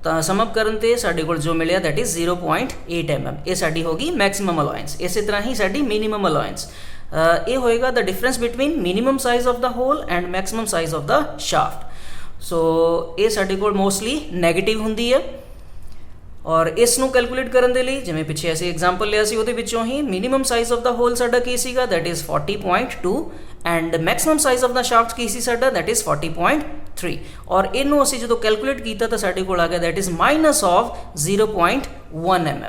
ਤਾਂ ਸਮ ਅਪ ਕਰਨ ਤੇ ਸਾਡੇ ਕੋਲ ਜੋ ਮਿਲਿਆ दैट इज़ 0.8 mm। ਇਹ ਸਾਡੀ ਹੋ ਗਈ ਮੈਕਸਿਮਮ ਅਲਾਇੰਸ। ਇਸੇ ਤਰ੍ਹਾਂ ਹੀ ਸਾਡੀ ਮਿਨੀਮਮ ਅਲਾਇੰਸ ਇਹ ਹੋਏਗਾ the difference between minimum size of the hole and maximum size of the shaft. So ਇਹ ਸਾਡੇ ਕੋਲ ਮੋਸਟਲੀ ਨੈਗੇਟਿਵ ਹੁੰਦੀ ਹੈ। और इस नूं कैलकुलेट करने के लिए जिवें पिछे असीं एग्जाम्पल लिया सी उहदे विचों ही minimum size of the hole साडा की सीगा that is 40.2 and maximum size of the shaft की सी साडा दैट इज़ 40.3, और इनू असीं जदों कैलकुलेट कीता तां साडे कोल आ गया that is minus of 0.1 mm।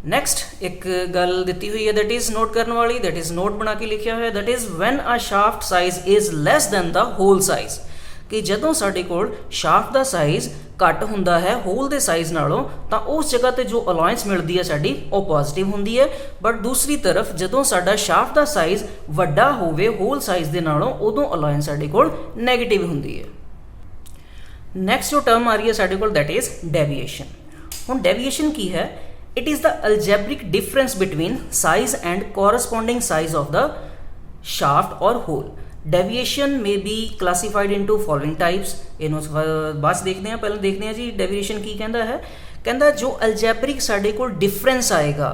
Next एक गल दिती हुई है दैट इज़ नोट करने वाली, दैट इज़ नोट बना के लिखा हुआ है that is when a shaft size is less than the hole size, कि जदों साडे कोल शाफ्ट दा साइज़ घट हुंदा है होल दे साइज़ नालों तां उस जगह ते जो अलायंस मिलदी है साडी वो पॉजिटिव हुंदी है। बट दूसरी तरफ जदों साडा शाफ्ट दा साइज़ वड्डा होवे होल साइज़ दे नालों उदों अलायंस साडे कोल नैगेटिव हुंदी है। नैक्सट जो टर्म आ रही है साडे कोल दैट इज़ डेविएशन। हुण डेविएशन की है? It is the algebraic difference between size and corresponding size of the shaft और होल। डेविएशन में B classified into following types. इनू बस देखते हैं, पहले देखते हैं जी डेविएशन की कहता है। कहता जो अलजैब्रिक साडे कोल डिफरेंस आएगा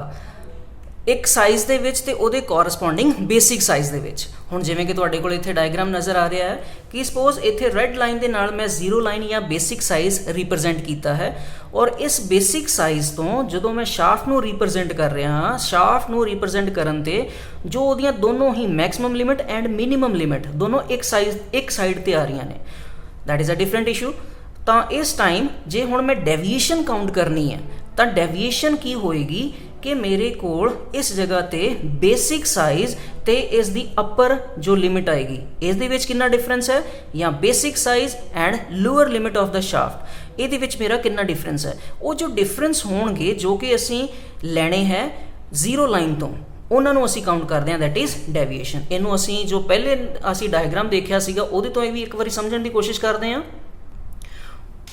एक साइज़ दे विच ते उहदे कॉरस्पॉन्डिंग बेसिक साइज़ दे विच। हुण जिवें कि तुहाडे कोल इत्थे डायग्राम नज़र आ रहा है कि सपोज इत्थे रैड लाइन दे नाल मैं जीरो लाइन या बेसिक साइज़ रिप्रजेंट कीता है, और इस बेसिक साइज़ तो जदों मैं शाफ्ट नूं रिप्रजेंट कर रहा हाँ, शाफ्ट नूं रिप्रजेंट करन ते जो उहदियां दोनों ही maximum limit and minimum limit दोनों एक साइड ते आ रही ने, that is a different issue. तो इस टाइम जे हुण मैं डेविएशन काउंट करनी है तो डेविएशन की होएगी कि मेरे कोल इस जगह ते बेसिक साइज़ ते इस दी अपर जो लिमिट आएगी इस दे विच कितना डिफरेंस है, या basic size and lower limit of the shaft ये विच मेरा कितना डिफरेंस है। वो जो डिफरेंस होणगे जो कि असी लैणे है जीरो लाइन तो उन्होंने असी काउंट करते हैं दैट इज़ डेविएशन। इनू असी जो पहले असी डायग्राम देखा सीगा उहदे तो भी एक बारी समझण दी कोशिश करते हैं।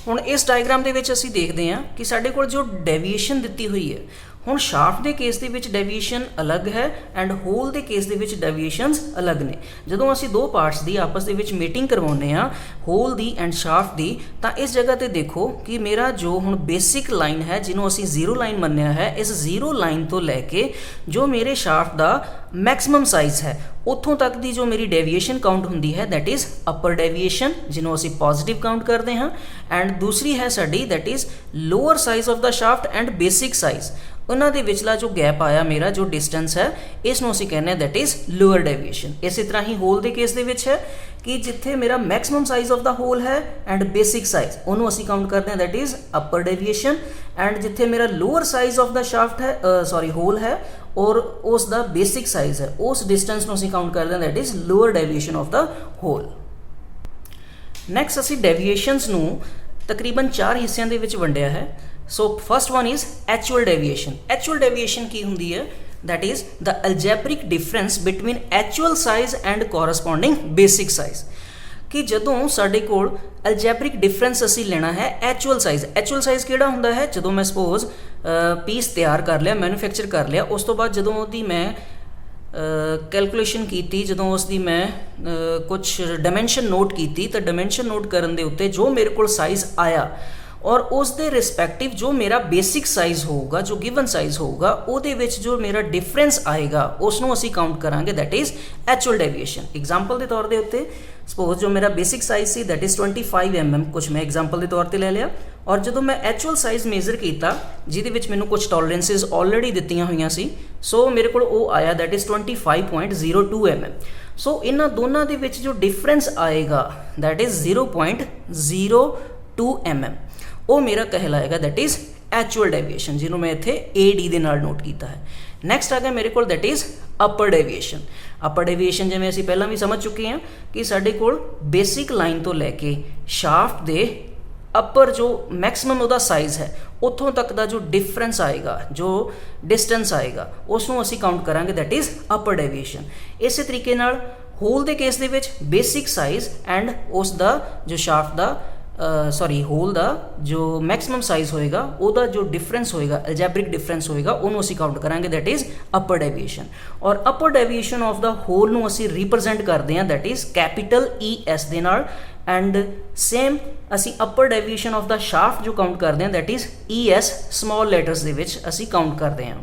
हुण इस डायग्राम दे विच असी देखते हैं कि साडे कोल जो डेविएशन दिती हुई है, हुण शाफ्ट के केस दे विच डेविएशन अलग है एंड होल के केस दे विच डेविएशनस अलग ने। जदों असी दो पार्ट्स की आपस दे विच मीटिंग करवाउने आ होल दी एंड शाफ्ट दी, तां इस जगह ते देखो कि मेरा जो हुण बेसिक लाइन है जिन्हों असी जीरो लाइन मन्निया है, इस जीरो लाइन तो लैके जो मेरे शाफ्ट का मैक्सिमम साइज़ है उत्थों तक दी जो मेरी डेविएशन काउंट हुंदी है दैट इज़ अपर डेविएशन जिन्हों असी पॉजिटिव काउंट करते हैं, एंड दूसरी है साडी that is lower size of the shaft and basic size. ਉਹਨਾਂ ਦੇ ਵਿਚਲਾ ਜੋ ਗੈਪ ਆਇਆ ਮੇਰਾ ਜੋ ਡਿਸਟੈਂਸ ਹੈ ਇਸ ਨੂੰ ਅਸੀਂ ਕਹਿੰਦੇ ਹਾਂ ਦੈਟ ਇਜ਼ ਲੋਅਰ ਡੈਵੀਏਸ਼ਨ। ਇਸੇ ਤਰ੍ਹਾਂ ਹੀ ਹੋਲ ਦੇ ਕੇਸ ਦੇ ਵਿੱਚ ਹੈ ਕਿ ਜਿੱਥੇ ਮੇਰਾ maximum size of the hole ਹੈ ਐਂਡ ਬੇਸਿਕ ਸਾਈਜ਼ ਉਹਨੂੰ ਅਸੀਂ ਕਾਊਂਟ ਕਰਦੇ ਹਾਂ that is upper deviation, and ਜਿੱਥੇ ਮੇਰਾ lower size of the shaft ਹੈ ਹੋਲ ਹੈ ਔਰ ਉਸ ਦਾ ਬੇਸਿਕ ਸਾਈਜ਼ ਹੈ ਉਸ ਡਿਸਟੈਂਸ ਨੂੰ ਅਸੀਂ ਕਾਊਂਟ ਕਰਦੇ ਹਾਂ that is lower deviation of the hole. Next ਅਸੀਂ ਡੈਵੀਏਸ਼ਨਸ ਨੂੰ ਤਕਰੀਬਨ 4 ਹਿੱਸਿਆਂ ਦੇ ਵਿੱਚ ਵੰਡਿਆ ਹੈ। So first one is actual deviation. Actual deviation ਕੀ ਹੁੰਦੀ ਹੈ? that is the algebraic difference between actual size and corresponding basic size। ਕਿ ਜਦੋਂ ਸਾਡੇ ਕੋਲ algebraic difference ਅਸੀਂ ਲੈਣਾ ਹੈ ਐਕਚੁਅਲ ਸਾਈਜ਼ ਕਿਹੜਾ ਹੁੰਦਾ ਹੈ? ਜਦੋਂ ਮੈਂ ਸਪੋਜ਼ ਪੀਸ ਤਿਆਰ ਕਰ ਲਿਆ, ਮੈਨੂਫੈਕਚਰ ਕਰ ਲਿਆ, ਉਸ ਤੋਂ ਬਾਅਦ ਜਦੋਂ ਉਹਦੀ ਮੈਂ ਕੈਲਕੂਲੇਸ਼ਨ ਕੀਤੀ, ਜਦੋਂ ਉਸ ਦੀ ਮੈਂ ਕੁਛ ਡਾਇਮੈਂਸ਼ਨ ਨੋਟ ਕੀਤੀ ਤਾਂ ਡਾਇਮੈਂਸ਼ਨ ਨੋਟ ਕਰਨ ਦੇ ਉੱਤੇ ਜੋ ਮੇਰੇ ਕੋਲ ਸਾਈਜ਼ ਆਇਆ ਔਰ ਉਸ ਦੇ ਰਿਸਪੈਕਟਿਵ ਜੋ ਮੇਰਾ ਬੇਸਿਕ ਸਾਈਜ਼ ਹੋਊਗਾ, ਜੋ ਗਿਵਨ ਸਾਈਜ਼ ਹੋਊਗਾ, ਉਹਦੇ ਵਿੱਚ ਜੋ ਮੇਰਾ ਡਿਫਰੈਂਸ ਆਏਗਾ ਉਸ ਨੂੰ ਅਸੀਂ ਕਾਊਂਟ ਕਰਾਂਗੇ that is actual deviation. Example ਦੇ ਤੌਰ ਦੇ ਉੱਤੇ ਸਪੋਜ਼ ਜੋ ਮੇਰਾ basic size C that is 25 mm, ਕੁਛ ਮੈਂ ਐਗਜ਼ਾਮਪਲ ਦੇ ਤੌਰ ਤੇ ਲੈ ਲਿਆ, ਔਰ ਜਦੋਂ ਮੈਂ ਐਕਚੁਅਲ ਸਾਈਜ਼ ਮੇਜ਼ਰ ਕੀਤਾ ਜਿਹਦੇ ਵਿੱਚ ਮੈਨੂੰ ਕੁਛ ਟੋਲਰੈਂਸਿਸ ਆਲਰੇਡੀ ਦਿੱਤੀਆਂ ਹੋਈਆਂ ਸੀ, ਸੋ ਮੇਰੇ ਕੋਲ ਉਹ ਆਇਆ ਦੈਟ ਇਜ਼ 25.02 mm। ਸੋ ਇਹਨਾਂ ਦੋਨਾਂ ਦੇ ਵਿੱਚ ਜੋ ਡਿਫਰੈਂਸ ਆਏਗਾ ਦੈਟ ਇਜ਼ 0.02 mm, ਉਹ ਮੇਰਾ ਕਹਿਲਾਏਗਾ ਦੈਟ ਇਜ਼ ਐਕਚੁਅਲ ਡੈਵੀਏਸ਼ਨ, ਜਿਹਨੂੰ ਮੈਂ ਇੱਥੇ AD ਦੇ ਨਾਲ ਨੋਟ ਕੀਤਾ ਹੈ। ਨੈਕਸਟ ਆ ਗਿਆ ਮੇਰੇ ਕੋਲ that is upper deviation. Upper deviation ਜਿਵੇਂ ਅਸੀਂ ਪਹਿਲਾਂ ਵੀ ਸਮਝ ਚੁੱਕੇ ਹਾਂ ਕਿ ਸਾਡੇ ਕੋਲ ਬੇਸਿਕ ਲਾਈਨ ਤੋਂ ਲੈ ਕੇ ਸ਼ਾਫਟ ਦੇ ਅਪਰ ਜੋ ਮੈਕਸਿਮਮ ਉਹਦਾ ਸਾਈਜ਼ ਹੈ ਉੱਥੋਂ ਤੱਕ ਦਾ ਜੋ ਡਿਫਰੈਂਸ ਆਏਗਾ, ਜੋ ਡਿਸਟੈਂਸ ਆਏਗਾ, ਉਸ ਨੂੰ ਅਸੀਂ ਕਾਊਂਟ ਕਰਾਂਗੇ ਦੈਟ ਇਜ਼ ਅਪਰ ਡੈਵੀਏਸ਼ਨ। ਇਸੇ ਤਰੀਕੇ ਨਾਲ ਹੋਲ ਦੇ ਕੇਸ ਦੇ ਵਿੱਚ ਬੇਸਿਕ ਸਾਈਜ਼ ਐਂਡ ਉਸ ਦਾ ਜੋ ਸ਼ਾਫਟ ਦਾ ਹੋਲ ਦਾ ਜੋ ਮੈਕਸਿਮਮ ਸਾਈਜ਼ ਹੋਏਗਾ ਉਹਦਾ ਜੋ ਡਿਫਰੈਂਸ ਹੋਏਗਾ, ਐਲਜੈਬਰਿਕ ਡਿਫਰੈਂਸ ਹੋਏਗਾ, ਉਹਨੂੰ ਅਸੀਂ ਕਾਊਂਟ ਕਰਾਂਗੇ ਦੈਟ ਇਜ਼ ਅਪਰ ਡੈਵੀਏਸ਼ਨ। ਔਰ ਅਪਰ ਡੈਵੀਏਸ਼ਨ ਆਫ ਦਾ ਹੋਲ ਨੂੰ ਅਸੀਂ ਰਿਪਰੈਜ਼ੈਂਟ ਕਰਦੇ ਹਾਂ ਦੈਟ ਇਜ਼ ਕੈਪੀਟਲ ES ਦੇ ਨਾਲ, ਐਂਡ ਸੇਮ ਅਸੀਂ upper deviation of the shaft ਜੋ ਕਾਊਂਟ ਕਰਦੇ ਹਾਂ that is ES small letters ਦੇ ਵਿੱਚ ਅਸੀਂ ਕਾਊਂਟ ਕਰਦੇ ਹਾਂ।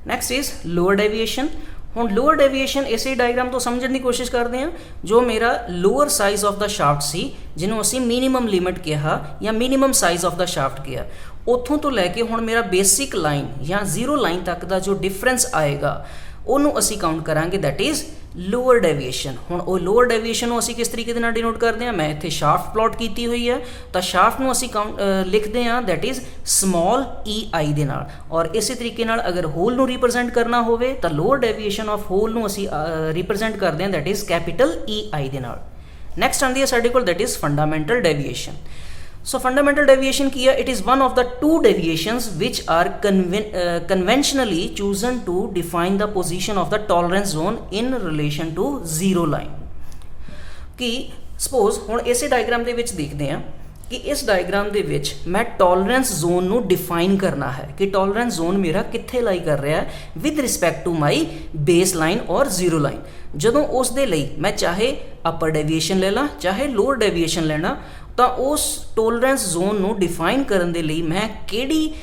Next is lower deviation. ਹੁਣ ਲੋਅਰ ਡੈਵੀਏਸ਼ਨ ਇਸੇ ਡਾਇਗਰਾਮ ਤੋਂ ਸਮਝਣ ਦੀ ਕੋਸ਼ਿਸ਼ ਕਰਦੇ ਹਾਂ। ਜੋ ਮੇਰਾ lower size of the shaft ਸੀ, ਜਿਹਨੂੰ ਅਸੀਂ ਮਿਨੀਮਮ ਲਿਮਿਟ ਕਿਹਾ ਜਾਂ minimum size of the shaft ਕਿਹਾ, ਉੱਥੋਂ ਤੋਂ ਲੈ ਕੇ ਹੁਣ ਮੇਰਾ ਬੇਸਿਕ ਲਾਈਨ ਜਾਂ ਜ਼ੀਰੋ ਲਾਈਨ ਤੱਕ ਦਾ ਜੋ ਡਿਫਰੈਂਸ ਆਏਗਾ ਉਹਨੂੰ ਅਸੀਂ ਕਾਊਂਟ ਕਰਾਂਗੇ ਦੈਟ ਇਜ਼ ਲੋਅਰ ਡੈਵੀਏਸ਼ਨ। ਹੁਣ ਉਹ ਲੋਅਰ ਡੈਵੀਏਸ਼ਨ ਨੂੰ ਅਸੀਂ ਕਿਸ ਤਰੀਕੇ ਦੇ ਨਾਲ ਡਿਨੋਟ ਕਰਦੇ ਹਾਂ? ਮੈਂ ਇੱਥੇ ਸ਼ਾਫਟ ਪਲਾਟ ਕੀਤੀ ਹੋਈ ਹੈ, ਤਾਂ ਸ਼ਾਫਟ ਨੂੰ ਅਸੀਂ ਲਿਖਦੇ ਹਾਂ ਦੈਟ ਇਜ਼ ਸਮਾਲ EI ਦੇ ਨਾਲ। ਔਰ ਇਸੇ ਤਰੀਕੇ ਨਾਲ ਅਗਰ ਹੋਲ ਨੂੰ ਰਿਪਰੈਜ਼ੈਂਟ ਕਰਨਾ ਹੋਵੇ ਤਾਂ ਲੋਅਰ ਡੈਵੀਏਸ਼ਨ ਆਫ ਹੋਲ ਨੂੰ ਅਸੀਂ ਰਿਪਰੈਜ਼ੈਂਟ ਕਰਦੇ ਹਾਂ ਦੈਟ ਇਜ਼ ਕੈਪੀਟਲ EI ਦੇ ਨਾਲ। ਨੈਕਸਟ ਆਉਂਦੀ ਹੈ ਸਾਡੇ ਕੋਲ that is fundamental deviation. So fundamental deviation ਕੀ ਹੈ? It is one of the two deviations which are conventionally chosen to define the position of the tolerance zone in relation to zero line। ਕਿ suppose ਹੁਣ ਇਸੇ diagram ਦੇ ਵਿੱਚ ਦੇਖਦੇ ਹਾਂ ਕਿ ਇਸ ਡਾਇਗਰਾਮ ਦੇ ਵਿੱਚ ਮੈਂ ਟੋਲਰੈਂਸ ਜ਼ੋਨ ਨੂੰ ਡਿਫਾਈਨ ਕਰਨਾ ਹੈ ਕਿ ਟੋਲਰੈਂਸ ਜ਼ੋਨ ਮੇਰਾ ਕਿੱਥੇ ਲਾਈ ਕਰ ਰਿਹਾ ਹੈ with respect to my base line ਔਰ ਜ਼ੀਰੋ ਲਾਈਨ। ਜਦੋਂ ਉਸ ਦੇ ਲਈ ਮੈਂ ਚਾਹੇ ਅਪਰ ਡੈਵੀਏਸ਼ਨ ਲੈ ਲਾਂ ਚਾਹੇ ਲੋਅਰ ਡੈਵੀਏਸ਼ਨ ਲੈਣਾ, ਤਾਂ ਉਸ ਟੋਲਰੈਂਸ ਜ਼ੋਨ ਨੂੰ ਡਿਫਾਈਨ ਕਰਨ ਦੇ ਲਈ ਮੈਂ ਕਿਹੜੀ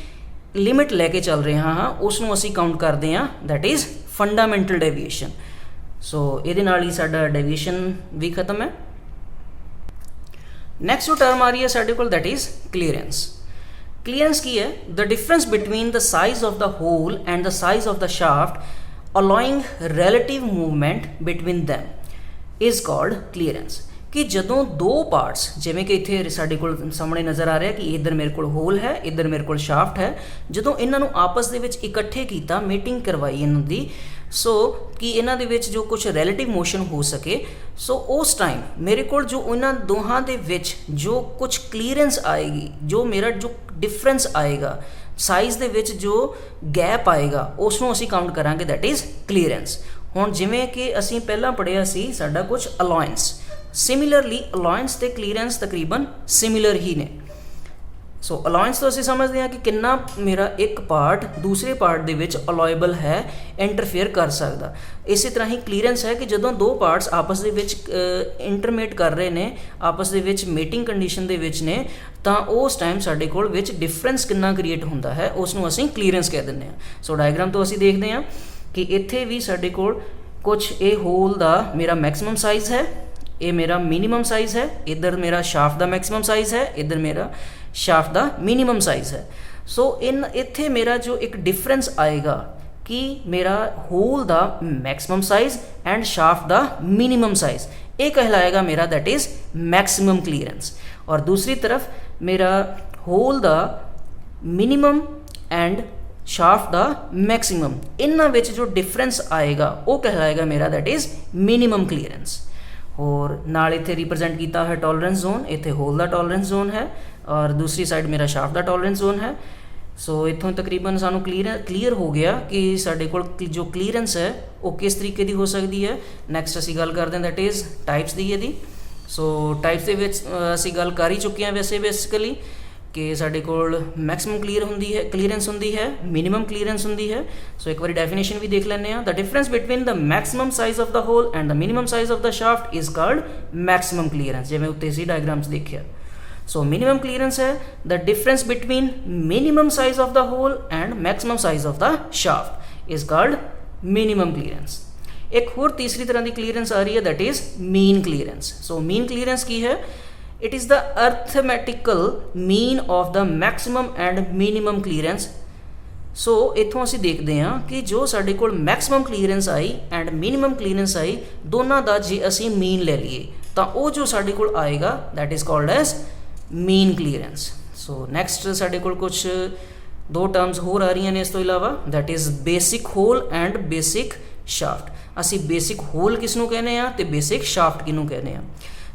ਲਿਮਿਟ ਲੈ ਕੇ ਚੱਲ ਰਿਹਾ ਹਾਂ ਉਸ ਨੂੰ ਅਸੀਂ ਕਾਊਂਟ ਕਰਦੇ ਹਾਂ ਦੈਟ ਇਜ਼ ਫੰਡਾਮੈਂਟਲ ਡੈਵੀਏਸ਼ਨ। ਸੋ ਇਹਦੇ ਨਾਲ ਹੀ ਸਾਡਾ ਡੈਵੀਏਸ਼ਨ ਵੀ ਖਤਮ ਹੈ। ਨੈਕਸਟ ਜੋ ਟਰਮ ਆ ਰਹੀ ਹੈ ਸਾਡੇ ਕੋਲ ਦੈਟ ਇਜ਼ ਕਲੀਅਰੈਂਸ। ਕਲੀਅਰੈਂਸ ਕੀ ਹੈ? ਦ difference between the size of the hole and the size of the shaft allowing relative movement between them is called clearance। ਕਿ ਜਦੋਂ ਦੋ ਪਾਰਟਸ, ਜਿਵੇਂ ਕਿ ਇੱਥੇ ਸਾਡੇ ਕੋਲ ਸਾਹਮਣੇ ਨਜ਼ਰ ਆ ਰਿਹਾ ਕਿ ਇੱਧਰ ਮੇਰੇ ਕੋਲ ਹੋਲ ਹੈ, ਇੱਧਰ ਮੇਰੇ ਕੋਲ ਸ਼ਾਫਟ ਹੈ, ਜਦੋਂ ਇਹਨਾਂ ਨੂੰ ਆਪਸ ਦੇ ਵਿੱਚ ਇਕੱਠੇ ਕੀਤਾ, ਮੀਟਿੰਗ ਕਰਵਾਈ ਇਹਨਾਂ ਦੀ, ਸੋ ਕਿ ਇਹਨਾਂ ਦੇ ਵਿੱਚ ਜੋ ਕੁਝ ਰਿਲੇਟਿਵ ਮੋਸ਼ਨ ਹੋ ਸਕੇ, ਸੋ ਉਸ ਟਾਈਮ ਮੇਰੇ ਕੋਲ ਜੋ ਉਹਨਾਂ ਦੋਹਾਂ ਦੇ ਵਿੱਚ ਜੋ ਕੁਝ ਕਲੀਅਰੈਂਸ ਆਏਗੀ, ਜੋ ਮੇਰਾ ਜੋ ਡਿਫਰੈਂਸ ਆਏਗਾ, ਸਾਈਜ਼ ਦੇ ਵਿੱਚ ਜੋ ਗੈਪ ਆਏਗਾ, ਉਸ ਨੂੰ ਅਸੀਂ ਕਾਊਂਟ ਕਰਾਂਗੇ ਦੈਟ ਇਜ਼ ਕਲੀਅਰੈਂਸ। ਹੁਣ ਜਿਵੇਂ ਕਿ ਅਸੀਂ ਪਹਿਲਾਂ ਪੜ੍ਹਿਆ ਸੀ ਸਾਡਾ ਕੁਝ ਅਲਾਇੰਸ, ਸਿਮਿਲਰਲੀ ਅਲਾਇੰਸ ਤੇ ਕਲੀਅਰੈਂਸ ਤਕਰੀਬਨ ਸਿਮਿਲਰ ਹੀ ਨੇ। ਸੋ ਅਲਾਇੰਸ ਤੋਂ ਅਸੀਂ ਸਮਝਦੇ ਹਾਂ ਕਿ ਕਿੰਨਾ ਮੇਰਾ ਇੱਕ ਪਾਰਟ ਦੂਸਰੇ ਪਾਰਟ ਦੇ ਵਿੱਚ ਅਲਾਏਬਲ ਹੈ, ਇੰਟਰਫੇਅਰ ਕਰ ਸਕਦਾ। ਇਸੇ ਤਰ੍ਹਾਂ ਹੀ ਕਲੀਅਰੈਂਸ ਹੈ ਕਿ ਜਦੋਂ ਦੋ ਪਾਰਟਸ ਆਪਸ ਦੇ ਵਿੱਚ ਇੰਟਰਮੇਟ ਕਰ ਰਹੇ ਨੇ, ਆਪਸ ਦੇ ਵਿੱਚ ਮੇਟਿੰਗ ਕੰਡੀਸ਼ਨ ਦੇ ਵਿੱਚ ਨੇ, ਤਾਂ ਉਸ ਟਾਈਮ ਸਾਡੇ ਕੋਲ ਵਿੱਚ ਡਿਫਰੈਂਸ ਕਿੰਨਾ ਕ੍ਰੀਏਟ ਹੁੰਦਾ ਹੈ ਉਸ ਨੂੰ ਅਸੀਂ ਕਲੀਅਰੈਂਸ ਕਹਿ ਦਿੰਦੇ ਹਾਂ। ਸੋ ਡਾਇਗਰਾਮ ਤੋਂ ਅਸੀਂ ਦੇਖਦੇ ਹਾਂ ਕਿ ਇੱਥੇ ਵੀ ਸਾਡੇ ਕੋਲ ਕੁਛ ਇਹ ਹੋਲ ਦਾ ਮੇਰਾ ਮੈਕਸਿਮਮ ਸਾਈਜ਼ ਹੈ, ਇਹ ਮੇਰਾ ਮਿਨੀਮਮ ਸਾਈਜ਼ ਹੈ, ਇੱਧਰ ਮੇਰਾ ਸ਼ਾਫਟ ਦਾ ਮੈਕਸਿਮਮ ਸਾਈਜ਼ ਹੈ, ਇੱਧਰ ਮੇਰਾ शाफ्ट का मिनीमम साइज़ है। सो इन इत्थे मेरा जो एक डिफरेंस आएगा कि मेरा होल का मैक्सिमम साइज़ एंड शाफ्ट का मिनीमम साइज़, ये कहलाएगा मेरा दैट इज़ मैक्सिमम क्लीयरेंस। और दूसरी तरफ मेरा होल का मिनीमम एंड शाफ्ट का मैक्सिमम, इन्हां विच जो डिफरेंस आएगा वो कहलाएगा मेरा दैट इज़ मिनीमम क्लीयरेंस। और नाल इत्थे रिप्रजेंट किया है टॉलरेंस जोन, इत्थे होल का टॉलरेंस जोन है और दूसरी साइड मेरा शाफ्ट का टॉलरेंस जोन है। सो इत्थों तकरीबन सानू क्लीयर हो गया कि साडे कोल जो क्लीयरेंस है वो किस तरीके की हो सकती है। नैक्सट असीं गल करते हैं दैट इज़ टाइप्स की इहदी। सो टाइप्स दे विच असीं गल कर ही चुके हैं वैसे बेसिकली कि साडे कोल मैक्सिमम क्लीयरेंस हुंदी है, मिनीमम क्लीयरेंस हुंदी है। सो एक बार डेफिनेशन भी देख लैंदे आ। The difference between the maximum size of the hole and the minimum size of the shaft is called maximum clearance, जिवें उत्ते असीं डायग्राम्स देखिया। सो मिनिमम क्लीयरेंस है the difference between minimum size of the hole and maximum size of the shaft is called minimum clearance. एक होर तीसरी तरह की क्लीयरेंस आ रही है that is mean clearance. So mean clearance की है? It is the arithmetical mean of the maximum and minimum clearance. So इत्थों असीं देखते हैं कि जो साडे कोल मैक्सिमम क्लीयरेंस आई एंड मिनिमम क्लीयरेंस आई, दोनों का जे असीं मीन ले लीए तो वो जो साडे कोल आएगा that is called as mean clearance. So next साडे कोल कुछ दो टर्म्स होर आ रही ने इस तो इलावा, that is basic hole and basic shaft. असी बेसिक होल किसनों कहने आ ते बेसिक शाफ्ट किनों कहने आ।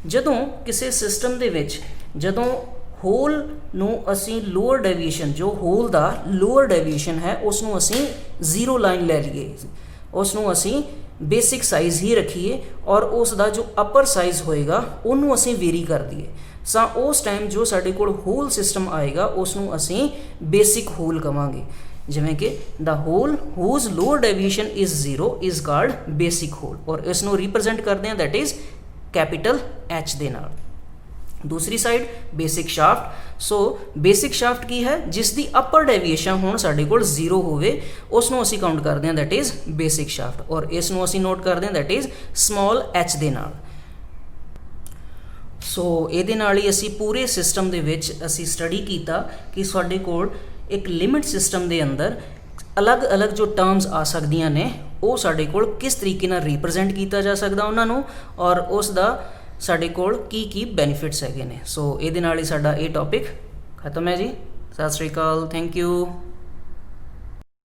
जदों किसी सिस्टम दे विच जदों होल नूं असी लोअर डेविएशन, जो होल दा लोअर डेविएशन है उसनों असी जीरो लाइन ले लीए, उसनों असी बेसिक साइज़ ही रखीए और उसका जो अपर साइज़ होएगा उन्होंने असी वेरी कर दिए सा उस टाइम जो साडे कोल होल सिस्टम आएगा उसनों असी बेसिक होल कवांगे। जिवें कि the hole whose lower deviation is zero is called basic hole और इसनों रिप्रजेंट करते हैं दैट इज़ कैपिटल एच दे नाल। दूसरी side basic shaft. So basic shaft की है? जिसकी अपर डेविएशन होण साडे कोल जीरो होवे उसनों असी काउंट करते हैं दैट इज़ बेसिक शाफ्ट और इसनों असी नोट करते हैं दैट इज़ स्मॉल एच दे नाल। सो इहदे नाल ही असी पूरे सिस्टम दे विच असी स्टडी कीता कि साडे कोल एक लिमिट सिस्टम दे अंदर अलग अलग जो टर्म्स आ सकदियां ने वो साडे कोल किस तरीके नाल रिप्रजेंट किया जा सकदा उन्हां नूं और उसदा साडे कोल की बेनीफिट्स हैगे ने। सो इहदे नाल ही साडा ये टॉपिक खत्म है जी। सत श्री अकाल, थैंक यू।